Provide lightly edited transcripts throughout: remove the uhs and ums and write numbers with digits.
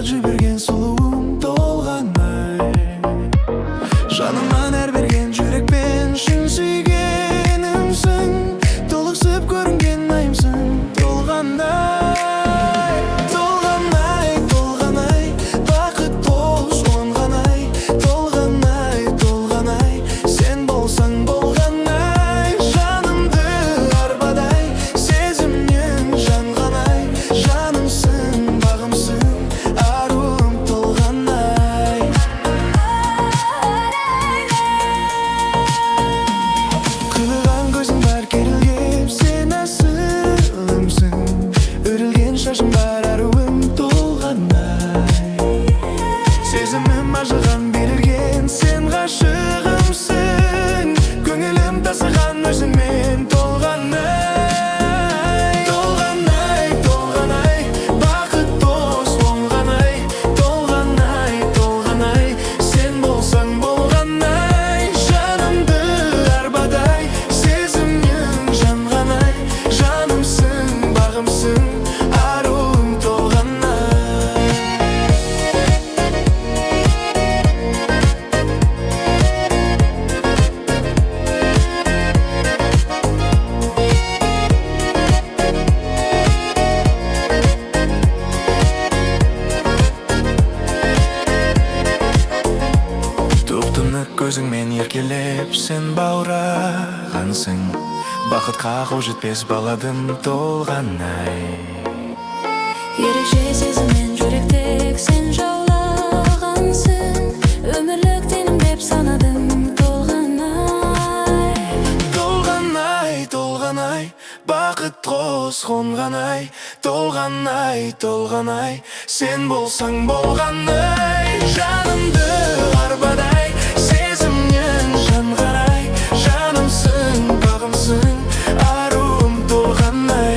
жіберген сұлуым толғанай. Жанымнан әр берген жүрекпен шын сүйгенімсің, толықсып көрінген айымсың толғанай. Толғанай, толғанай, бақыт тол соңғанай. Толғанай, толғанай, сен болсаң болғанай. Жанымды арбадай, сезімнен жанғанай. Жанымсың, бағымсың, аруым толғанай. Қылған көзің бар керілгеп, сен асылымсың. Өрілген шашың бар аруым толғанай. Сезімім ажыған берілген, сен ғашығымсың. Көңілім тасыған өзіңмен толғанай. Толғанай, толғанай, бақыт дос оңғанай. Толғанай, толғанай, сен болсаң болғанай. Жанымды арбадай, сезімнен жанғанай. Жанымсың, бағымсың, аруым толғанай. Тұп-тұнық көзіңмен еркелеп, сен баурағансың. Бақытқа қол жетпес баладым толғанай. Ерекше сезіммен жүректек сен жаулағансың. Өмірлік тенім деп санадым толғанай. Толғанай, толғанай, бақыт қос қонғанай. Толғанай, толғанай, сен болсаң болғанай. Жанымды арбадай, сезімнен жанғанай. Жанымсың, бағымсың, аруым толғанай.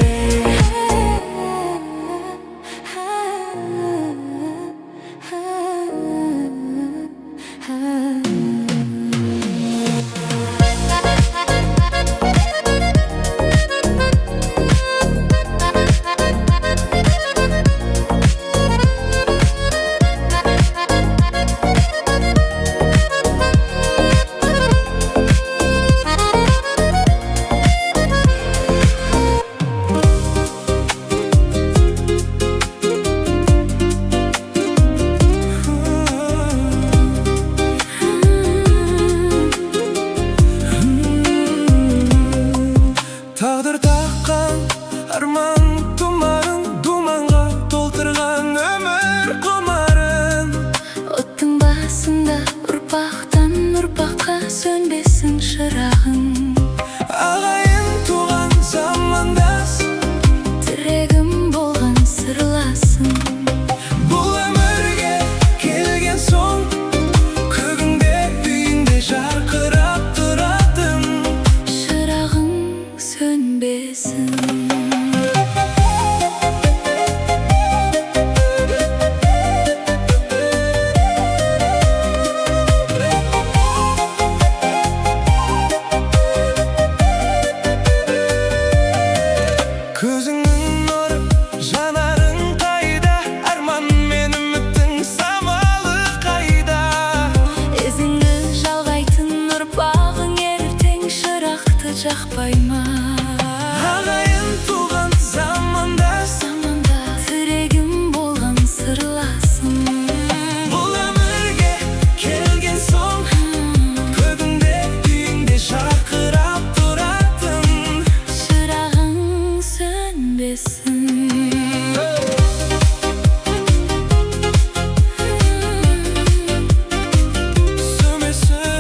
Тағдыр таққан арман тұмарың, думанға толтырған өмір құмарын. Оттың басында ұрпақтан ұрпаққа сөнбесін шырағың. Ағайын туған замандас, Тірегім болған сырласың. бұл өмірге келген соң, көгіңде үйіңде жарқырап тұратын. Шырағың сөнбесін. Көзіңнің нұры, жанарың қайда? Арман мен үміттің самалы қайда? Ізіңді жалғайтын ұрпағың ертең шырақты жақпай ма? Ағайын туған замандас, Тірегім болған сырласың. бұл өмірге келген соң, көгіңде үйіңде жарқырап тұратын. Шырағың сөнбесін. Сөнбесін.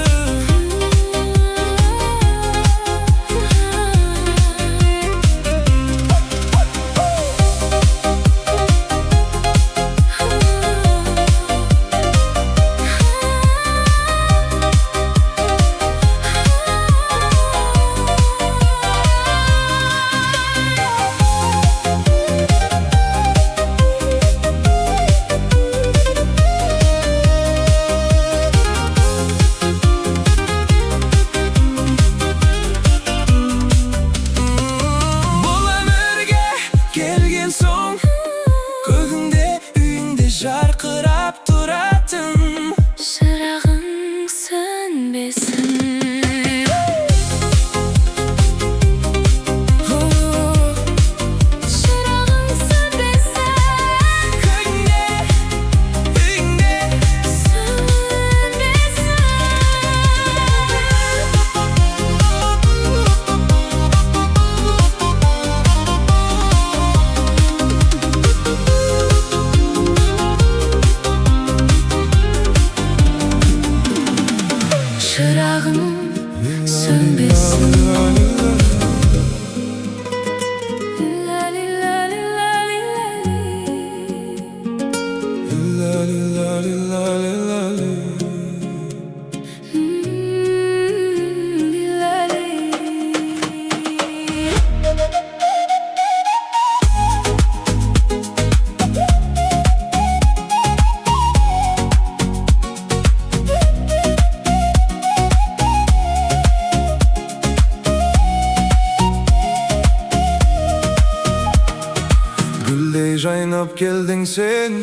Güldey жайнап келдің сен,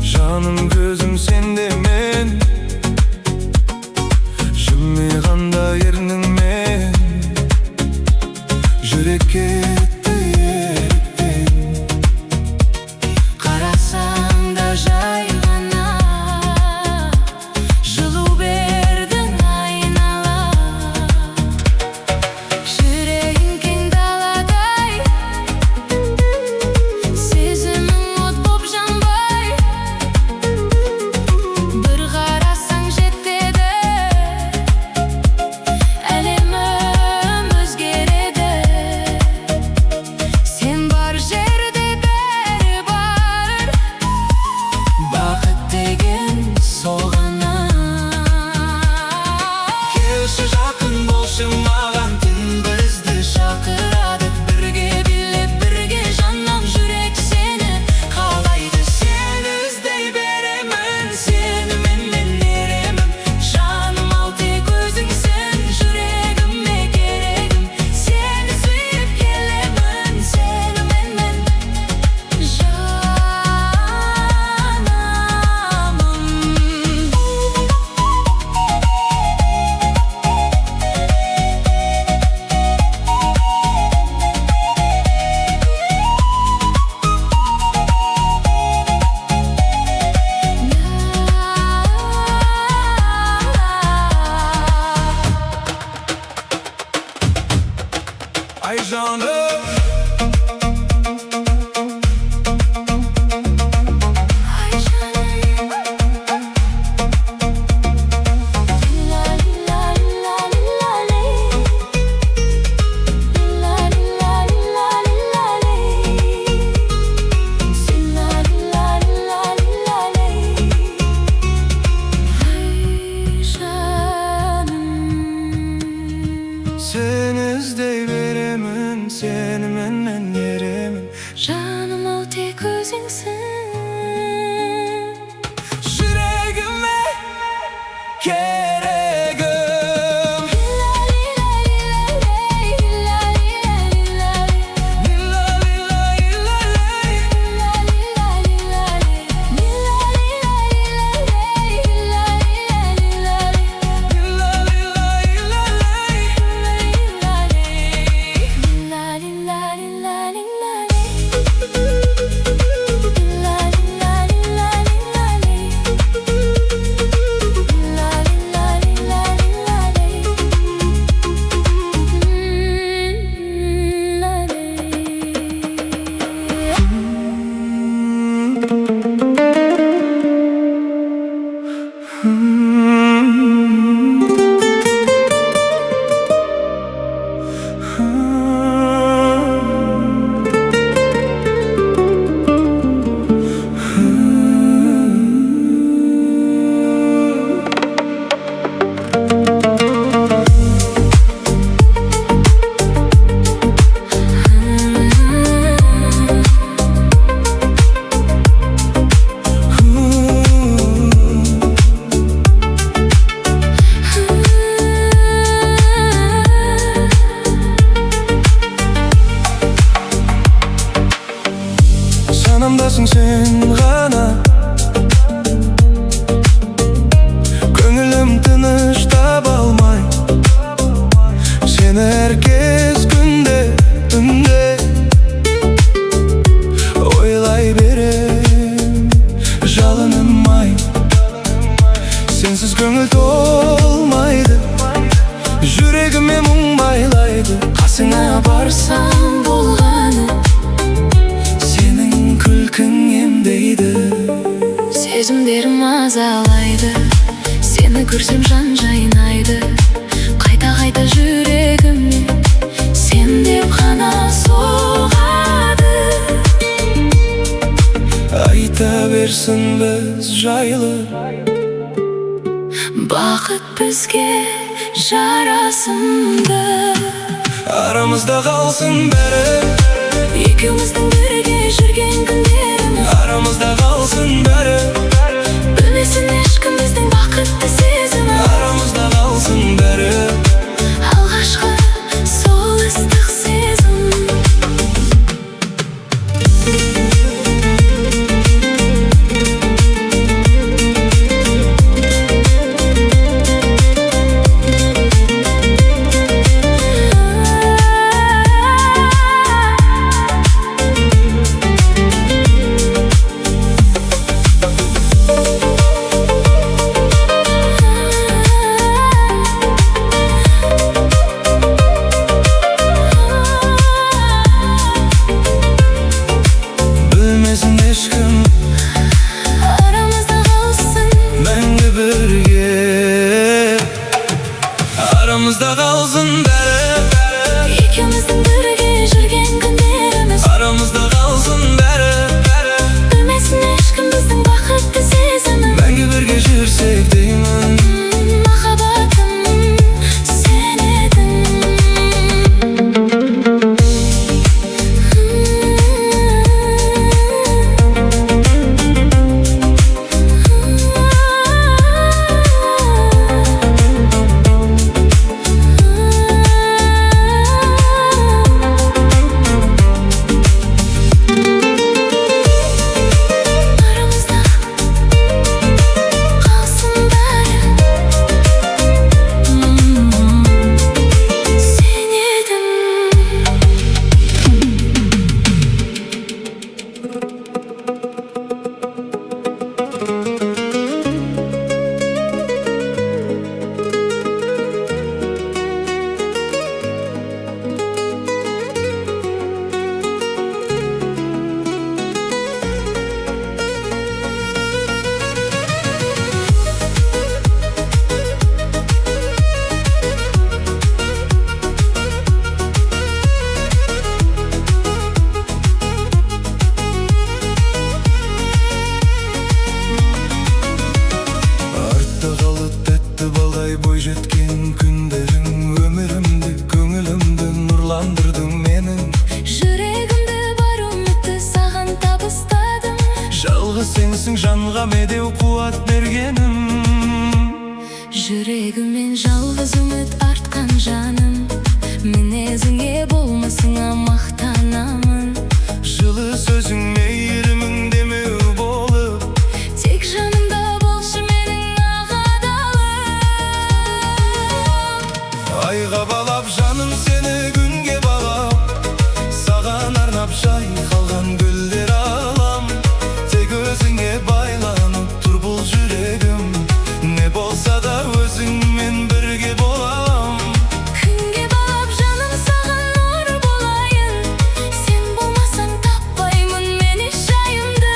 жаным көзім сенде мен, жымиғанда ерніңмен жүрекке кетті ерікпен. Қарасаң да жай ғана жылу бердің айнала. Жүрегің кең даладай, сезімің от боп жанбай. Бір қарасаң жетеді, әлемім өзгереді. Сен бар жерде бәрі бар, бақыт деген сол ғана. Келші жақын болшы маған, түн бізді шақырады. Бірге билеп, бірге жаннан жүрек сені қалайды. Сені іздей беремін, сенімен еремін. Жаным ау тек өзіңсің, жүрегіме керегім. Сені сүйіп келемін, сенімен мен Жанымым. Ay canım, Ay canım. Lilla lilla lilla lilla ley. Lilla lilla lilla lilla ley. Lilla lilla lilla lilla ley. Ay canım. seni іздей беремін, сенімен еремін. Жаным ау тек өзіңсің. Жүрегіме керегім. Lilla lilla lilla ley. Lilla lilla lilla ley. Lilla lilla lilla ley. Lilla lilla lilla ley. Lilla lilla lilla ley. Lilla lilla lilla ley. Lilla lilla lilla ley. Lilla lilla lilla ley. Lilla lilla lilla lilla ley. Жанымдасың сен ғана, көңілім тыныш таба алмай. Сені әр кез күнде, түнде ойлай берем, жалыным ай. Сенсіз көңіл толмайды, жүрегіме мұң байлайды. Қасыңа барсам болғаны, сенің күлкің емдейді. Сезімдерім азалайды, сені көрсем жан жайнайды. Қайта-қайта жүрегіме сен деп қана соғады. Айта айта берсін біз жайлы. Бақыт бізге жарасымды, Арамызда қалсын бәрі, екеуміздің бірге жүрген күндеріміз. Арамызда қалсын бәрі, Білмесін ешкім біздің бақытты сезімі. Арамызда қалсын бәрі, Алғашқы сол ыстық сезім. Білмесін ешкім, Арамызда қалсын, мәңгі бірге. Арамызда қалсын бәрі, екеуміздің бірге жүрген күндеріміз. Арамызда қалсын бәрі, Білмесін ешкім біздің бақытты сезімі. мәңгі бірге жүрсек деймін. Махаббатым сен едің. Арамызда қалсын бәрі, сен едің. Артта қалып тәтті балдай бой жеткен күндерің, өмірімді, көңілімді нұрландырдың менің. Жүрегімді бар үмітті саған табыстадым. Жалғыз сенсің жанға медеу қуат бергенім. Жүрегімен жалғыз үміт артқан жаным. Мінезіңе болмысыңа мақтанамын. Жылы сөзің мейірімің демеу болып, Тек жанымда болшы менің ағадалым. айға балап жаным сені күнге балап, саған арнап жайқалған гүлдер алам. Тек өзіңе байланып тұр бұл жүрегім, не болса да өзіңмен бірге болам. Күнге балап жаным саған нұр болайын. Сен болмасаң таппаймын мен еш жайымды.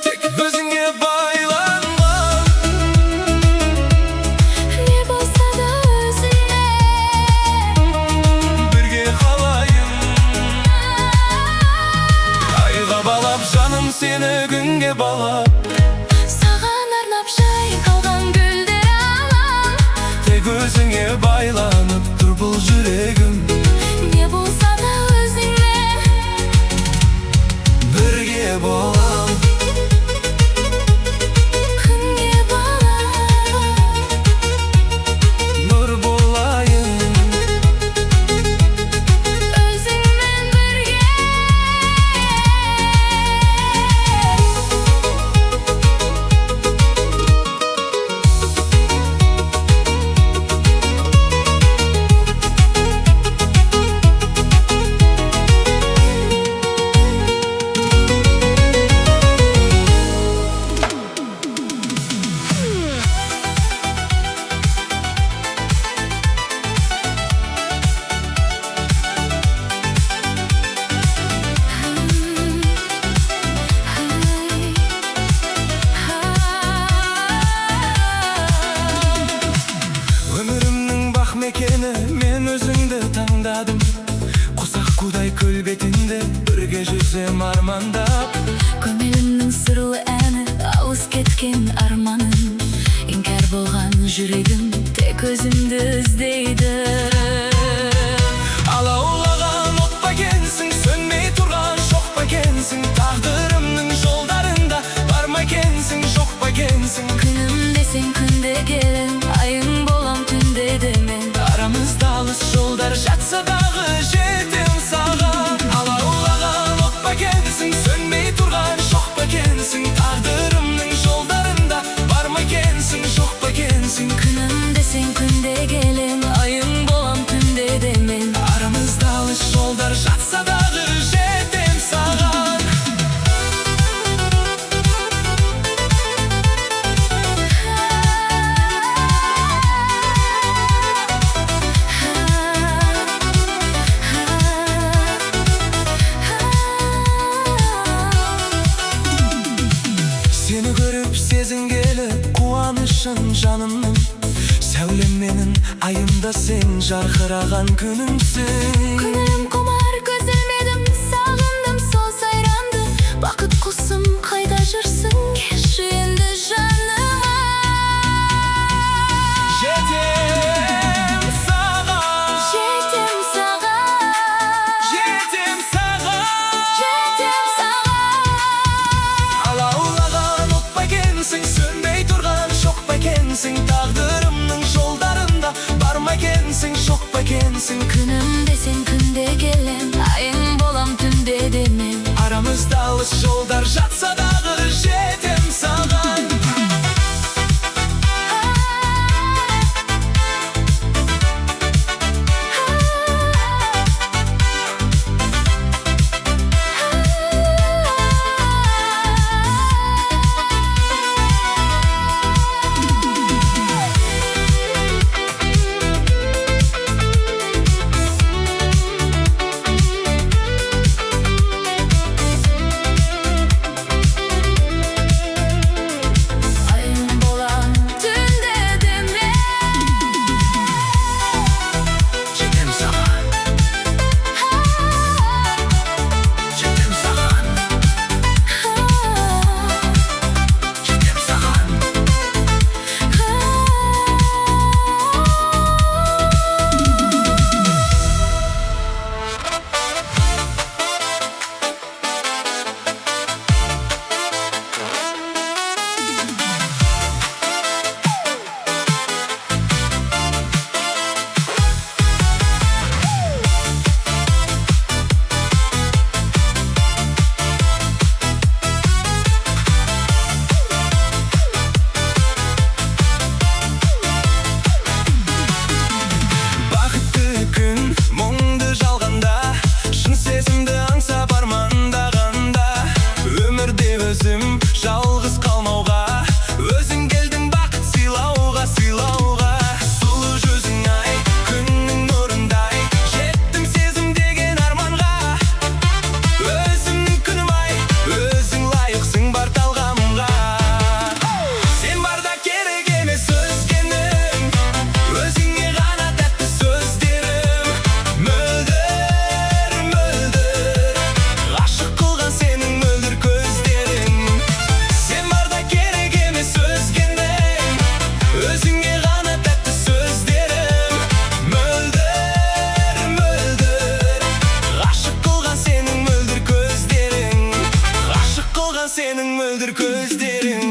Тек өзіңе байланған, Не болса да өзіңе. бірге қалайын. Айға балап жаным сені күнге балап, Саған арнап жайқалған гүлдер алам. тек өзіңе байланып тұр бұл жүрегім, Не болса да өзіңе. бірге болам. Күнге балап Нұр болайын, өзіңмен бірге. бірге жүрсем армандап. Көмелімнің сырлы әні, алыс кеткен арманым. Іңкәр болған жүрегім тек өзіңді іздейді. Алаулаған от па екенсің, сөнмей тұрған шоқ па екенсің, тағдырымның жолдарында бар ма екенсің, жоқ па екенсің. Күнім десең күнде келем, айың болам түнде де мен. Арамызда алыс жолдар жатса дағы жетем саған. Алаулаған от па екенсің, сөнмей тұрған шоқ па екенсің, тағдырымның жолдарында бар ма екенсің, жоқ па екенсің. Күнім десең күнде келем, айың болам түнде де мен. Арамызда алыс жолдар жатса дағы жетем саған. Сені көріп сезінгелі қуанышын жанымның, сәулем менің айымда сен жарқыраған күнімсің. Күнім құмар көз ілмедім, сағындым сол сайранды. Бақыт құсым қайда жүрсің, келші енді жаныма. Жетем саған, Жетем саған, жетем саған. жетем саған. Алаулаған от па екенсің, сөнбей тұрған шоқ па екенсің, тағдырымның жолдарында бар ма екенсің, жоқ па екенсің. Күнім десең күнде келем, айың болам түнде де мен. Арамызда алыс жолдар жатса дағы жетем саған. Айың болам түнде де мен. Жетем саған, жетем саған, жетем саған. Бақытты күн мұңды жалғанда, шын сезімді аңсап армандағанда, өмірде өзім жалғыз қалмауға, өзің келдің бақыт сыйлауға, сыйлауға. Сұлу жүзің ай, күннің нұрындай, жеттім сезім деген арманға. Өзімнің күнім ай, өзің лайықсың бар талғамға. Сен барда керек емес өзгенің, өзіңе ғана тәтті сөздерім. Мөлдір, мөлдір, ғашық қылған сенің мөлдір көздерің. Сен барда керек емес өзгенің, өзіңе ғана тәтті сөздерім. Мөлдір, мөлдір, ғашық қылған сенің мөлдір көздерің. Ғашық қылған сенің мөлдір көздерің.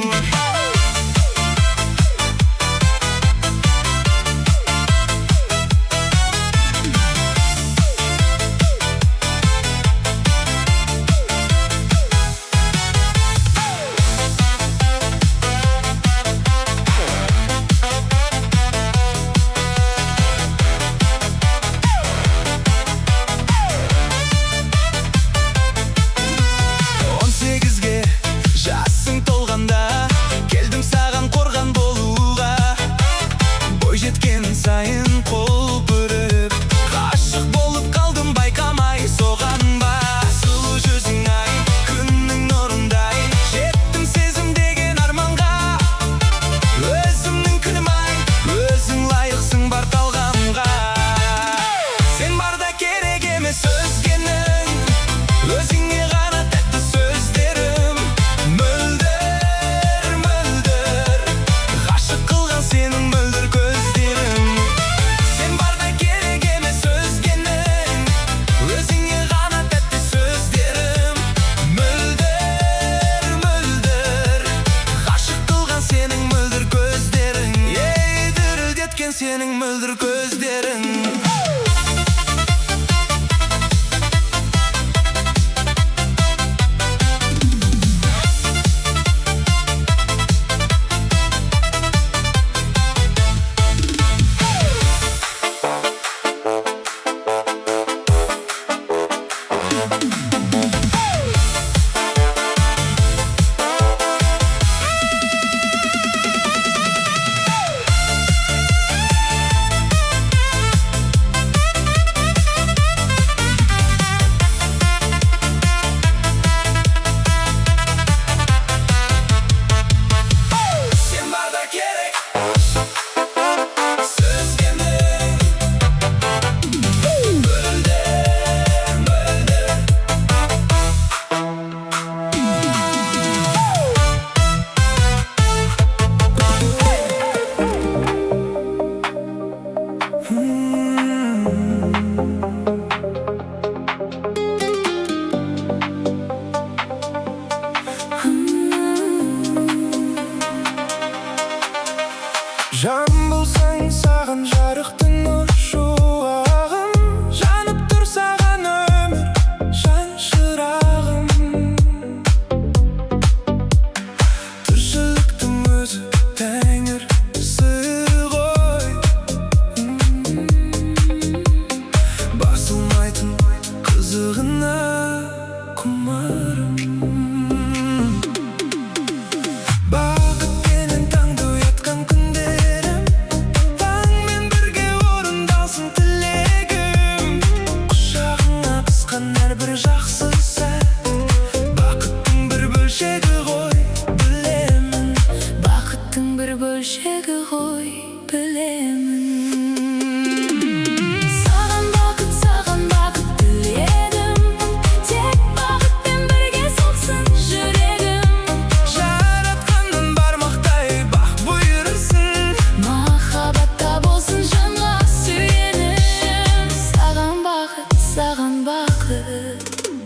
Он сегізге жасың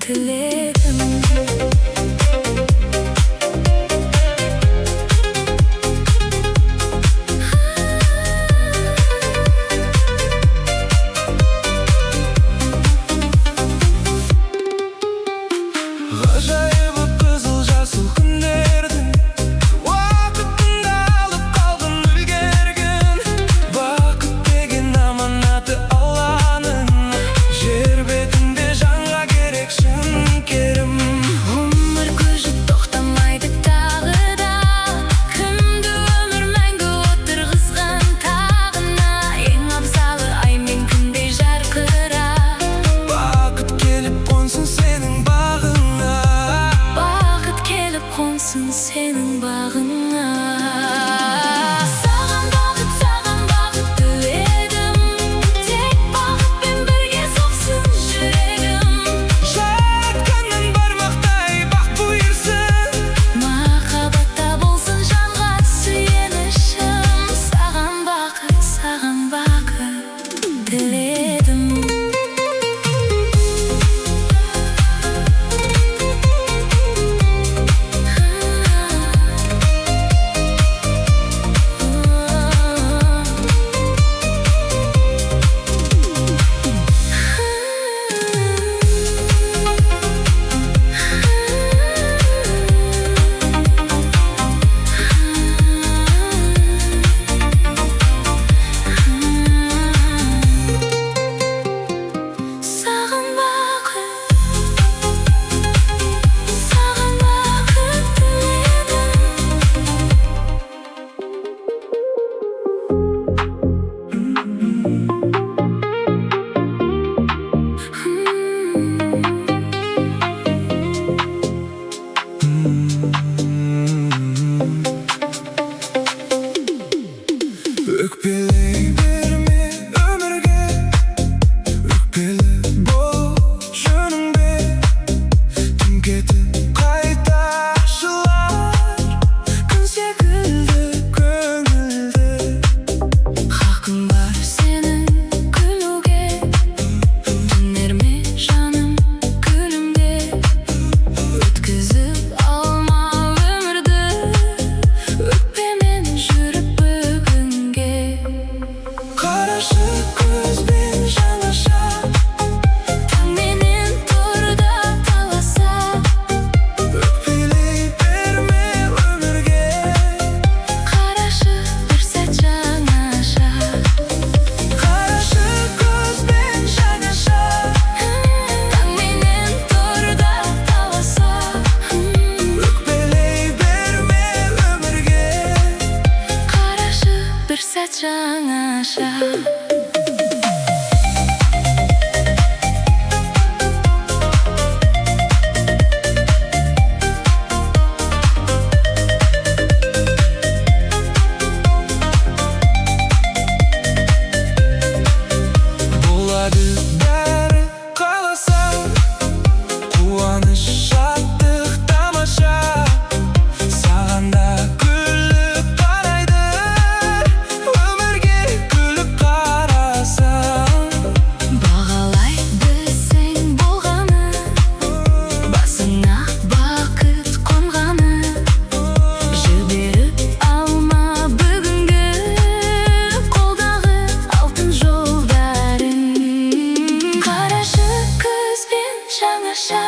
тіледім. Ғажайыбы қызыл жасыл күндердің уақытында алып қалдым үлгерген. Бақыт деген аманаты Алланың, жер бетінде жанға керек шын керім. Өмір көшіп тоқтамайды тағы да, кімді өмір мәңгі отырғызған тағына. Ең абзалы ай мен күндей жарқыра, Бақыт келіп қонсын сенің бағыңа. бақыт келіп қонсын сенің бағыңа. Саған бақыт тіледім, тек бақытпен бірге соқсын жүрегім. Жаратқаннан бармақтай бақ бұйырсын, Махаббатта болсын жанға сүйенішім. Саған бақыт тіледім. Саған бақыт тіледім. Өкпелей берме өмірге, өкпелі бол жөніңде. Түн кетіп қайта ашылар, күн секілді көңілді. Хақың бар сенің күлуге, түнерме жаным күлімде. Өткізіп алма өмірді, өкпемен жүріп бүгінге. Қарашы көзбен жаңаша, Таңменен тұрда таласа, өкпелей берме өмірге. қарашы бір сәт жаңаша. Қарашы көзбен жаңаша, Таңменен тұрда таласа, өкпелей берме өмірге. қарашы бір сәт жаңаша. Болады бәрі қаласаң, қуаныш шаттық тамаша. Саған да күліп қарайды, өмірге күліп қарасаң. Бағалай білсең болғаны, басыңа бақыт қонғаны. Жіберіп алма бүгінгі қолдағы алтын жолдарын. Қарашы көзбен жаңаша,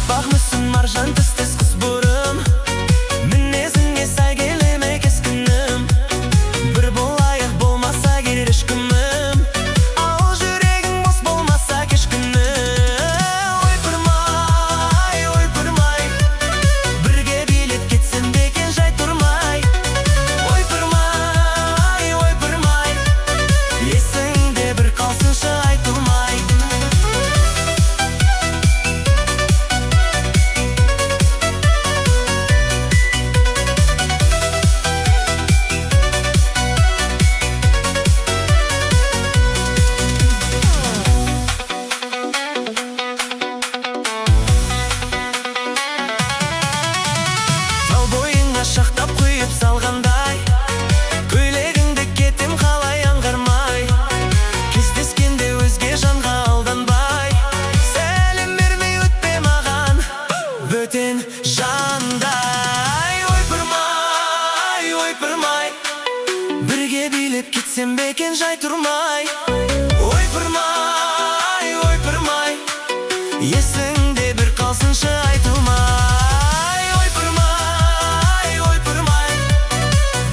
Бақмысың маржан тістес қыз бұрым, мінезіңе сай келеме кескінім. Бір болайық болмаса келер ешкімім, ал жүрегің бос болмаса кешкінім. Ойпырмай, бірге билеп кетсем бекен жай тұрмай. Ойпырмай, есіңде бір қалсыншы айтылмай. Тал бойыңа шақтап құйып салғандай, көйлегіңді кетем қалай аңғармай. Кездескенде өзге жанға алданбай, сәлем бермей өтпе маған бөтен жандай. Ойпырмай, бірге билеп кетсем бекен жай тұрмай. Ойпырмай, есіңде бір қалсыншы айтылмай. Ойпырмай,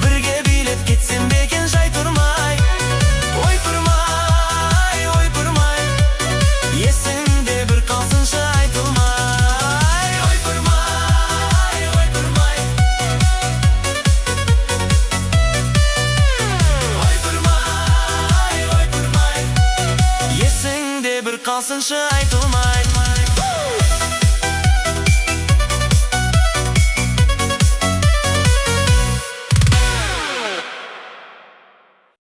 бірге билеп кетсем бекен жай тұрмай. Ойпырмай, есіңде бір қалсыншы айтылмай. Ойпырмай, есіңде бір қалсыншы айтылмай.